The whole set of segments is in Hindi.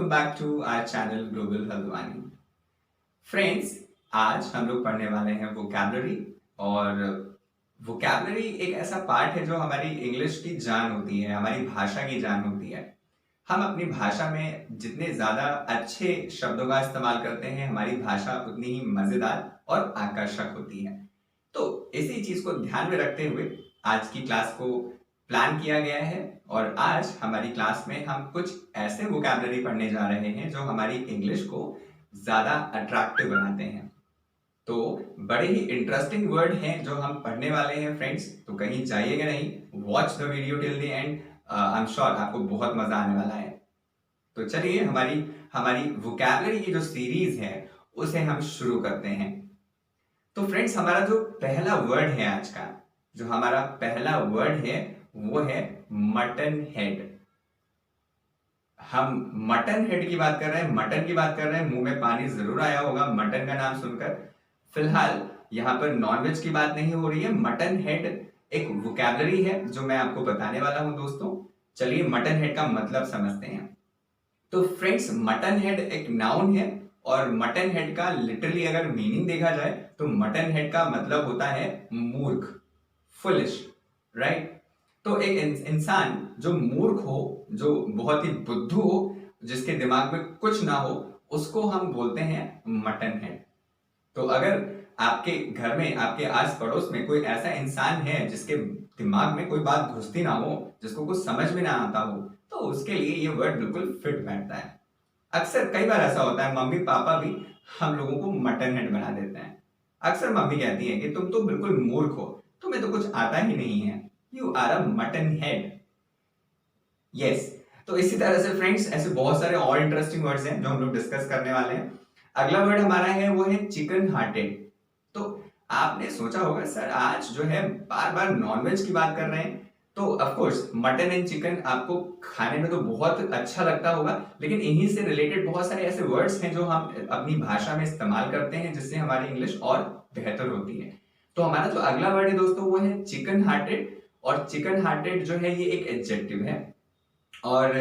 Back to our channel global Haldwani. Friends, आज हम लोग पढ़ने वाले हैं वोकैबलरी। और वोकैबलरी एक ऐसा पार्ट है जो हमारी इंग्लिश की जान होती है, हमारी भाषा की जान होती है। हम अपनी भाषा में जितने ज्यादा अच्छे शब्दों का इस्तेमाल करते हैं, हमारी भाषा उतनी ही मजेदार और आकर्षक होती है। तो इसी चीज को ध्यान में रखते हुए आज की क्लास को प्लान किया गया है। और आज हमारी क्लास में हम कुछ ऐसे वोकैबलरी पढ़ने जा रहे हैं जो हमारी इंग्लिश को ज्यादा अट्रैक्टिव बनाते हैं। तो बड़े ही इंटरेस्टिंग वर्ड हैं जो हम पढ़ने वाले हैं फ्रेंड्स, तो कहीं जाइएगा नहीं, watch the video till the end. I am sure आपको बहुत मजा आने वाला है। तो चलिए हमारी हमारी वोकैबलरी की जो सीरीज है उसे हम शुरू करते हैं। तो फ्रेंड्स, हमारा जो पहला वर्ड है आज का, जो हमारा पहला वर्ड है वो है मटन हेड। हम मटन हेड की बात कर रहे हैं, मटन की बात कर रहे हैं। मुंह में पानी जरूर आया होगा मटन का नाम सुनकर। फिलहाल यहाँ पर नॉनवेज की बात नहीं हो रही है। मटन हेड एक वोकैबलरी है जो मैं आपको बताने वाला हूं दोस्तों। चलिए मटन हेड का मतलब समझते हैं। तो फ्रेंड्स, मटन हेड एक नाउन है और मटन हेड का लिटरली अगर मीनिंग देखा जाए तो मटन हेड का मतलब होता है मूर्ख, फुलिश, राइट। तो एक इंसान जो मूर्ख हो, जो बहुत ही बुद्धू हो, जिसके दिमाग में कुछ ना हो, उसको हम बोलते हैं मटन हेड। तो अगर आपके घर में, आपके आस पड़ोस में कोई ऐसा इंसान है जिसके दिमाग में कोई बात घुसती ना हो, जिसको कुछ समझ में ना आता हो, तो उसके लिए ये वर्ड बिल्कुल फिट बैठता है। अक्सर कई बार ऐसा होता है, मम्मी पापा भी हम लोगों को मटन हेड बना देते हैं। अक्सर मम्मी कहती है कि तुम तो बिल्कुल मूर्ख हो, तुम्हें तो कुछ आता ही नहीं है, you are a mutton head. Yes. तो इसी तरह से फ्रेंड्स ऐसे बहुत सारे और इंटरेस्टिंग वर्ड्स हैं जो हम लोग डिस्कस करने वाले हैं। अगला वर्ड हमारा है वो है चिकन हार्टेड। तो आपने सोचा होगा सर आज जो है बार बार नॉनवेज की बात कर रहे हैं, तो of course mutton and chicken आपको खाने में तो बहुत अच्छा लगता होगा, लेकिन इन्हीं से रिलेटेड बहुत सारे ऐसे वर्ड्स हैं जो हम अपनी भाषा में इस्तेमाल करते हैं जिससे हमारी इंग्लिश और बेहतर होती है। तो हमारा जो अगला वर्ड है दोस्तों वो है चिकन हार्टेड। और चिकन हार्टेड जो है ये एक एडजेक्टिव है। और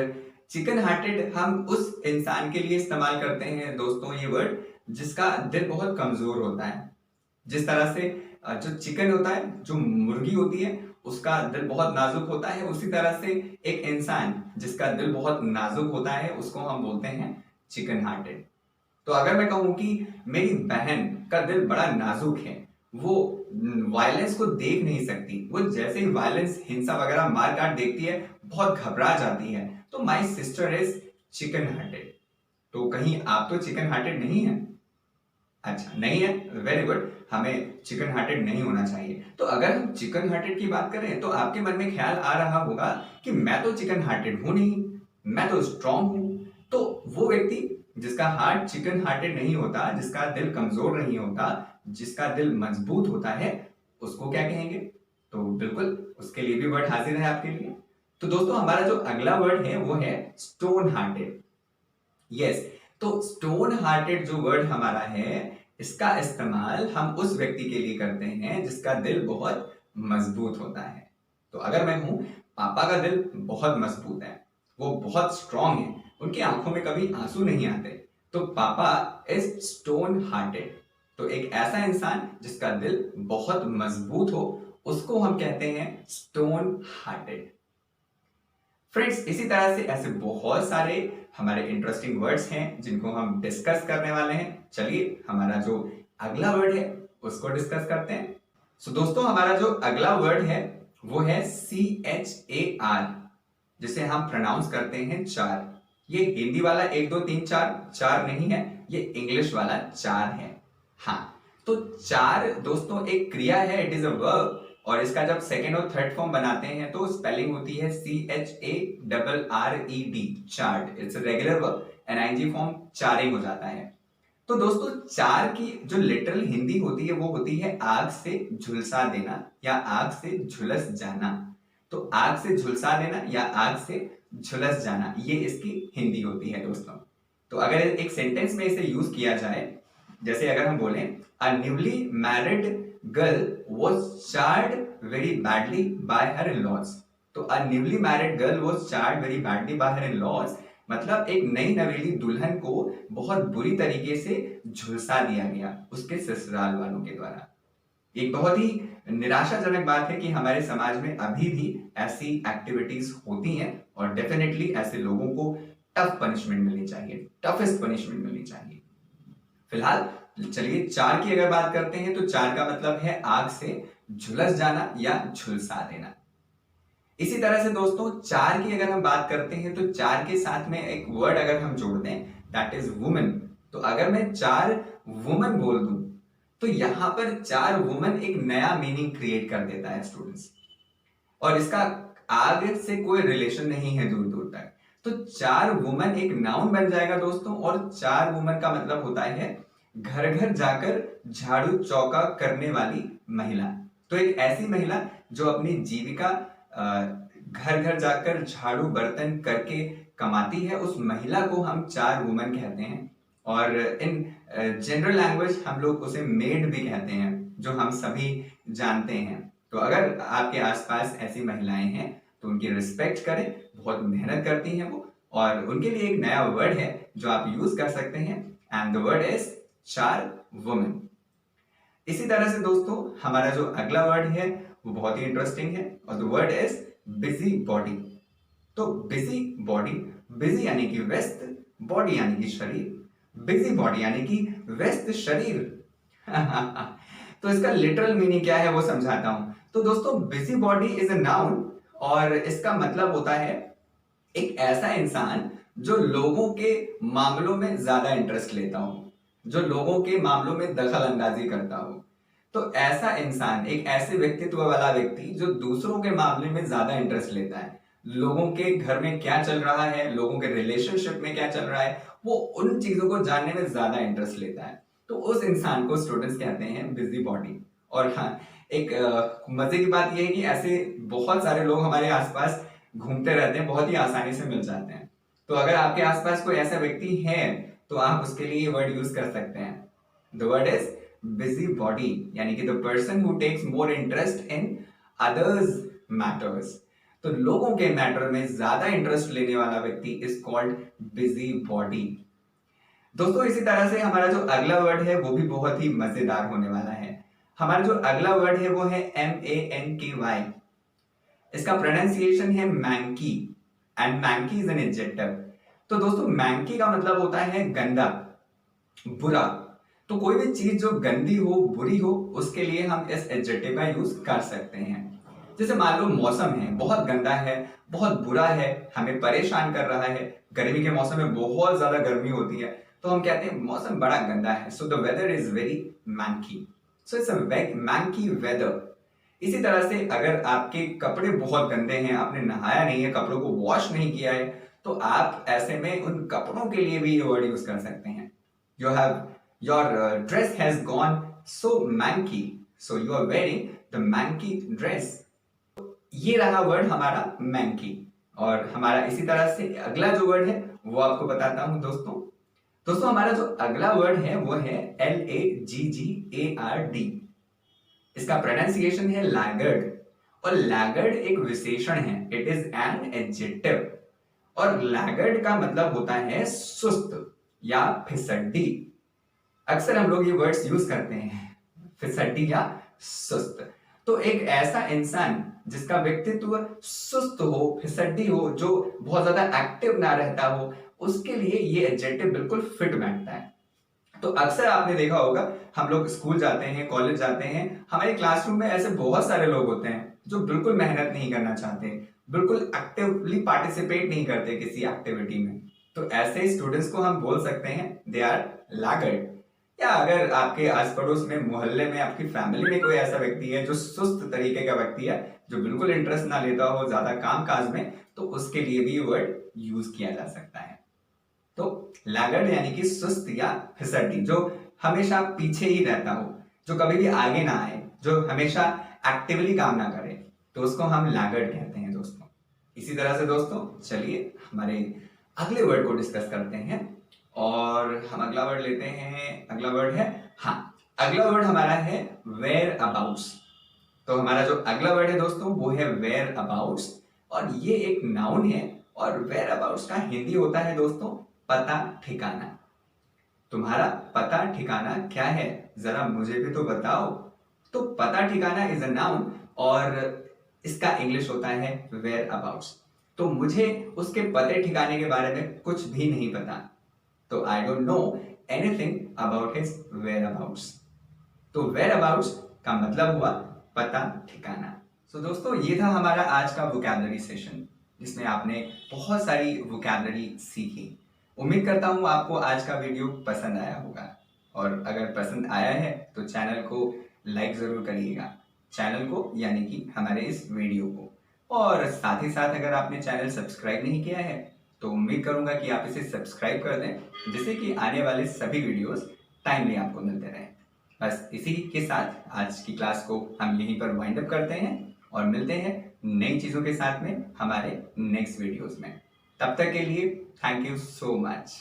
चिकन हार्टेड हम उस इंसान के लिए इस्तेमाल करते हैं दोस्तों ये वर्ड जिसका दिल बहुत कमजोर होता है। जिस तरह से जो चिकन होता है, जो मुर्गी होती है, उसका दिल बहुत नाजुक होता है, उसी तरह से एक इंसान जिसका दिल बहुत नाजुक होता है उसको हम बोलते हैं चिकन हार्टेड। तो अगर मैं कहूं कि मेरी बहन का दिल बड़ा नाजुक है, वो वायलेंस को देख नहीं सकती, वो जैसे ही वायलेंस, हिंसा वगैरह मार काट देखती है बहुत घबरा जाती है, तो my sister is chicken hearted. तो कहीं आप तो चिकन हार्टेड नहीं है? अच्छा नहीं है, वेरी गुड। हमें चिकन हार्टेड नहीं होना चाहिए। तो अगर हम चिकन हार्टेड की बात करें तो आपके मन में ख्याल आ रहा होगा कि मैं तो चिकन हार्टेड हूं नहीं, मैं तो स्ट्रांग हूं। तो वो व्यक्ति जिसका हार्ट चिकन हार्टेड नहीं होता, जिसका दिल कमजोर नहीं होता, जिसका दिल मजबूत होता है, उसको क्या कहेंगे? तो बिल्कुल उसके लिए भी वर्ड हाजिर है आपके लिए। तो दोस्तों हमारा जो अगला वर्ड है वो है स्टोन हार्टेड। यस। तो स्टोन हार्टेड जो वर्ड हमारा है, इसका इस्तेमाल हम उस व्यक्ति के लिए करते हैं जिसका दिल बहुत मजबूत होता है। तो अगर मैं हूं, पापा का दिल बहुत मजबूत है, वो बहुत स्ट्रांग है, उनकी आंखों में कभी आंसू नहीं आते, तो पापा इज स्टोन हार्टेड। तो एक ऐसा इंसान जिसका दिल बहुत मजबूत हो, उसको हम कहते हैं स्टोन हार्टेड। फ्रेंड्स, इसी तरह से ऐसे बहुत सारे हमारे इंटरेस्टिंग वर्ड्स हैं जिनको हम डिस्कस करने वाले हैं। चलिए हमारा जो अगला वर्ड है उसको डिस्कस करते हैं। सो दोस्तों हमारा जो अगला वर्ड है वो है CHAR, जिसे हम प्रोनाउंस करते हैं चार। ये हिंदी वाला 1 2 3 4 चार नहीं है, ये इंग्लिश वाला चार है। हाँ, तो चार दोस्तों एक क्रिया है, इट इज अ वर्ब। और इसका जब सेकेंड और थर्ड फॉर्म बनाते हैं तो स्पेलिंग होती है CHARRED, charred. It's regular verb, NING form charring हो जाता है। तो दोस्तों चार की जो लिटरल हिंदी होती है वो होती है आग से झुलसा देना या आग से झुलस जाना। तो आग से झुलसा देना या आग से झुलस जाना, ये इसकी हिंदी होती है दोस्तों। तो अगर एक सेंटेंस में इसे यूज किया जाए, जैसे अगर हम बोलें a newly married girl was charred very badly by her in-laws। तो a newly married girl was charred very badly by her in-laws मतलब एक नई नवेली दुल्हन को बहुत बुरी तरीके से झुलसा दिया गया उसके ससुराल वालों के द्वारा। एक बहुत ही निराशाजनक बात है कि हमारे समाज में अभी भी ऐसी एक्टिविटीज होती हैं और डेफिनेटली ऐसे लोगों को टफ पनिशमेंट मिलनी चाहिए, टफेस्ट पनिशमेंट मिलनी चाहिए। फिलहाल चलिए 4 की अगर बात करते हैं तो 4 का मतलब है आग से झुलस जाना या झुलसा देना। इसी तरह से दोस्तों 4 की अगर हम बात करते हैं तो 4 के साथ में एक वर्ड अगर हम जोड़ दें दैट इज वुमन, तो अगर मैं 4 वुमन बोल दूं तो यहां पर 4 वुमन एक नया मीनिंग क्रिएट कर देता है स्टूडेंट्स, और इसका आगे से कोई रिलेशन नहीं है दूर दूर तक। तो 4 वुमन एक नाउन बन जाएगा दोस्तों, और 4 वुमन का मतलब होता है घर घर जाकर झाड़ू चौका करने वाली महिला। तो एक ऐसी महिला जो अपनी जीविका घर घर जाकर झाड़ू बर्तन करके कमाती है, उस महिला को हम 4 वुमन कहते हैं। और इन जनरल लैंग्वेज हम लोग उसे मेड भी कहते हैं, जो हम सभी जानते हैं। तो अगर आपके आसपास ऐसी महिलाएं हैं तो उनकी रिस्पेक्ट करें, बहुत मेहनत करती हैं वो, और उनके लिए एक नया वर्ड है जो आप यूज कर सकते हैं, and the word is 4 women. इसी तरह से दोस्तों हमारा जो अगला वर्ड है वो बहुत ही इंटरेस्टिंग है, और the word is busy body. तो बिजी बॉडी, बिजी यानी कि व्यस्त, बॉडी यानी कि शरीर, बिजी बॉडी यानी कि व्यस्त शरीर। तो इसका लिटरल मीनिंग क्या है वो समझाता हूं। तो दोस्तों busy body is a noun, और इसका मतलब होता है एक ऐसा इंसान जो लोगों के मामलों में ज्यादा इंटरेस्ट लेता हो, जो लोगों के मामलों में दखल अंदाजी करता हो। तो ऐसा इंसान, एक ऐसे व्यक्तित्व वाला व्यक्ति जो दूसरों के मामले में ज्यादा इंटरेस्ट लेता है, लोगों के घर में क्या चल रहा है, लोगों के रिलेशनशिप में क्या चल रहा है, वो उन चीजों को जानने में ज्यादा इंटरेस्ट लेता है। तो उस इंसान को स्टूडेंट्स कहते हैं बिजी बॉडी। और हाँ, एक मजे की बात यह है कि ऐसे बहुत सारे लोग हमारे आसपास घूमते रहते हैं, बहुत ही आसानी से मिल जाते हैं। तो अगर आपके आसपास कोई ऐसा व्यक्ति है तो आप उसके लिए ये वर्ड यूज कर सकते हैं। The word is busy body, यानी कि the person who takes more interest in others matters. तो लोगों के मैटर में ज्यादा इंटरेस्ट लेने वाला व्यक्ति इज कॉल्ड बिजी बॉडी। दोस्तों इसी तरह से हमारा जो अगला वर्ड है वो भी बहुत ही मजेदार होने वाला है। हमारा जो अगला वर्ड है वो है MANKY। इसका प्रोनाउंसिएशन है मैंकी, एंड मैंकी इज एन एडजेक्टिव। तो दोस्तों मैंकी का मतलब होता है गंदा, बुरा। तो कोई भी चीज जो गंदी हो, बुरी हो, उसके लिए हम इस एडजेक्टिव का यूज कर सकते हैं। जैसे मान लो मौसम है, बहुत गंदा है, बहुत बुरा है, हमें परेशान कर रहा है। गर्मी के मौसम में बहुत ज्यादा गर्मी होती है, तो हम कहते हैं मौसम बड़ा गंदा है, so the weather is very manky, so it's a manky weather. इसी तरह से अगर आपके कपड़े बहुत गंदे हैं, आपने नहाया नहीं है, कपड़ों को वॉश नहीं किया है, तो आप ऐसे में उन कपड़ों के लिए भी ये वर्ड यूज कर सकते हैं। You have your dress has gone so manky, so you are wearing the manky dress. ये रहा वर्ड हमारा मैंकी। और हमारा इसी तरह से अगला जो वर्ड है वो आपको बताता हूं दोस्तों हमारा जो अगला वर्ड है वो है LAGGARD। इसका प्रोनाउंसिएशन है लैगर्ड, और लैगर्ड एक विशेषण है, इट इज एन एडजेक्टिव। और लैगर्ड का मतलब होता है सुस्त या फिसड्डी। अक्सर हम लोग ये वर्ड्स यूज करते हैं, फिसड्डी या सुस्त। तो एक ऐसा इंसान जिसका व्यक्तित्व सुस्त हो, फिसड्डी हो, जो बहुत ज्यादा एक्टिव ना रहता हो, उसके लिए ये एडजेक्टिव बिल्कुल फिट बैठता है। तो अक्सर आपने देखा होगा, हम लोग स्कूल जाते हैं, कॉलेज जाते हैं, हमारे क्लासरूम में ऐसे बहुत सारे लोग होते हैं जो बिल्कुल मेहनत नहीं करना चाहते, बिल्कुल एक्टिवली पार्टिसिपेट नहीं करते किसी एक्टिविटी में। तो ऐसे स्टूडेंट्स को हम बोल सकते हैं दे आर लैगर्ड। या अगर आपके आस पड़ोस में, मोहल्ले में, आपकी फैमिली में कोई ऐसा व्यक्ति है जो सुस्त तरीके का व्यक्ति है, जो बिल्कुल इंटरेस्ट ना लेता हो ज्यादा काम काज में, तो उसके लिए भी वर्ड यूज किया जा सकता है। तो लैगर्ड यानी कि सुस्त या फिसड्डी, जो हमेशा पीछे ही रहता हो, जो कभी भी आगे ना आए, जो हमेशा एक्टिवली काम ना करे, तो उसको हम लैगर्ड कहते हैं दोस्तों। इसी तरह से दोस्तों चलिए हमारे अगले वर्ड को डिस्कस करते हैं, और हम अगला वर्ड लेते हैं। अगला वर्ड है, हाँ, अगला वर्ड हमारा है वेयर अबाउट्स। तो हमारा जो अगला वर्ड है दोस्तों वो है वेयर अबाउट्स, और ये एक नाउन है, और वेयर अबाउट्स का हिंदी होता है दोस्तों पता ठिकाना। तुम्हारा पता ठिकाना क्या है, जरा मुझे भी तो बताओ। तो पता ठिकाना इज अ नाउन और इसका इंग्लिश होता है वेयर अबाउट्स। तो मुझे उसके पते ठिकाने के बारे में कुछ भी नहीं पता, तो I don't know anything about his whereabouts. तो वेयर अबाउट्स का मतलब हुआ पता ठिकाना। सो दोस्तों, ये था हमारा आज का वोकैबुलरी सेशन, जिसमें आपने बहुत सारी वोकैबुलरी सीखी। उम्मीद करता हूँ आपको आज का वीडियो पसंद आया होगा, और अगर पसंद आया है तो चैनल को लाइक ज़रूर करिएगा, चैनल को यानी कि हमारे इस वीडियो को। और साथ ही साथ अगर आपने चैनल सब्सक्राइब नहीं किया है तो उम्मीद करूँगा कि आप इसे सब्सक्राइब कर दें, जिससे कि आने वाले सभी वीडियोस टाइमली आपको मिलते रहें। बस इसी के साथ आज की क्लास को हम यहीं पर वाइंड अप करते हैं और मिलते हैं नई चीज़ों के साथ में हमारे नेक्स्ट वीडियोस में। तब तक के लिए थैंक यू सो मच।